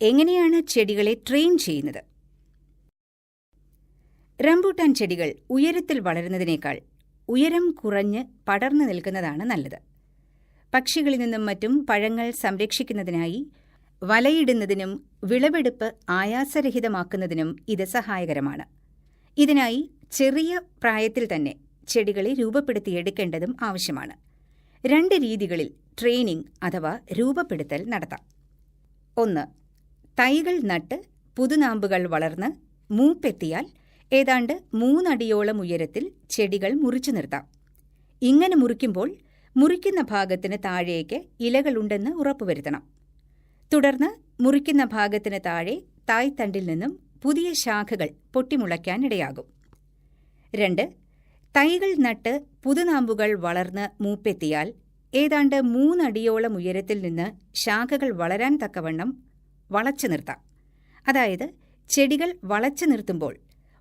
എങ്ങനെയാണ് ചെടികളെ ട്രെയിൻ ചെയ്യുന്നത്? റംബൂട്ടാൻ ചെടികൾ ഉയരത്തിൽ വളരുന്നതിനേക്കാൾ ഉയരം കുറഞ്ഞ് പടർന്നു നിൽക്കുന്നതാണ് നല്ലത്. പക്ഷികളിൽ നിന്നും മറ്റും പഴങ്ങൾ സംരക്ഷിക്കുന്നതിനായി വലയിടുന്നതിനും വിളവെടുപ്പ് ആയാസരഹിതമാക്കുന്നതിനും ഇത് സഹായകരമാണ്. ഇതിനായി ചെറിയ പ്രായത്തിൽ തന്നെ ചെടികളെ രൂപപ്പെടുത്തിയെടുക്കേണ്ടതും ആവശ്യമാണ്. 2 രീതികളിൽ ട്രെയിനിംഗ് അഥവാ രൂപപ്പെടുത്തൽ നടത്താം. 1. തൈകൾ നട്ട് പുതുനാമ്പുകൾ വളർന്ന് മൂപ്പെത്തിയാൽ ഏതാണ്ട് 3 അടിയോളം ഉയരത്തിൽ ചെടികൾ മുറിച്ചു നിർത്താം. ഇങ്ങനെ മുറിക്കുമ്പോൾ മുറിക്കുന്ന ഭാഗത്തിന് താഴേക്ക് ഇലകളുണ്ടെന്ന് ഉറപ്പുവരുത്തണം. തുടർന്ന് മുറിക്കുന്ന ഭാഗത്തിന് താഴെ തായ്തണ്ടിൽ നിന്നും പുതിയ ശാഖകൾ പൊട്ടിമുളയ്ക്കാനിടയാകും. 2. തൈകൾ നട്ട് പുതുനാമ്പുകൾ വളർന്ന് മൂപ്പെത്തിയാൽ ഏതാണ്ട് 3 അടിയോളം ഉയരത്തിൽ നിന്ന് ശാഖകൾ വളരാൻ തക്കവണ്ണം വളച്ചു നിർത്താം. അതായത് ചെടികൾ വളച്ചു നിർത്തുമ്പോൾ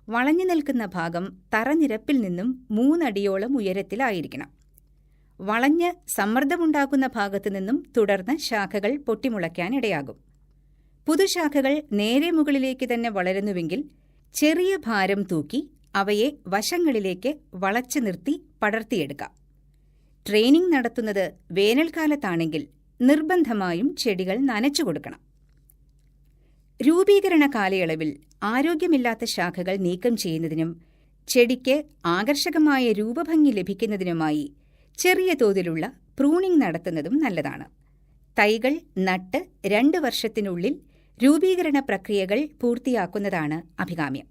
വളഞ്ഞു നിൽക്കുന്ന ഭാഗം തറനിരപ്പിൽ നിന്നും 3 അടിയോളം ഉയരത്തിലായിരിക്കണം. വളഞ്ഞ് സമ്മർദ്ദമുണ്ടാക്കുന്ന ഭാഗത്തു നിന്നും തുടർന്ന് ശാഖകൾ പൊട്ടിമുളയ്ക്കാനിടയാകും. പുതുശാഖകൾ നേരെ മുകളിലേക്ക് തന്നെ വളരുന്നുവെങ്കിൽ ചെറിയ ഭാരം തൂക്കി അവയെ വശങ്ങളിലേക്ക് വളച്ചു നിർത്തി പടർത്തിയെടുക്കാം. ട്രെയിനിംഗ് നടത്തുന്നത് വേനൽക്കാലത്താണെങ്കിൽ നിർബന്ധമായും ചെടികൾ നനച്ചു കൊടുക്കണം. രൂപീകരണ കാലയളവിൽ ആരോഗ്യമില്ലാത്ത ശാഖകൾ നീക്കം ചെയ്യുന്നതിനും ചെടിക്ക് ആകർഷകമായ രൂപഭംഗി ലഭിക്കുന്നതിനുമായി ചെറിയ തോതിലുള്ള പ്രൂണിംഗ് നടത്തുന്നതും നല്ലതാണ്. തൈകൾ നട്ട് 2 വർഷത്തിനുള്ളിൽ രൂപീകരണ പ്രക്രിയകൾ പൂർത്തിയാക്കുന്നതാണ് അഭികാമ്യം.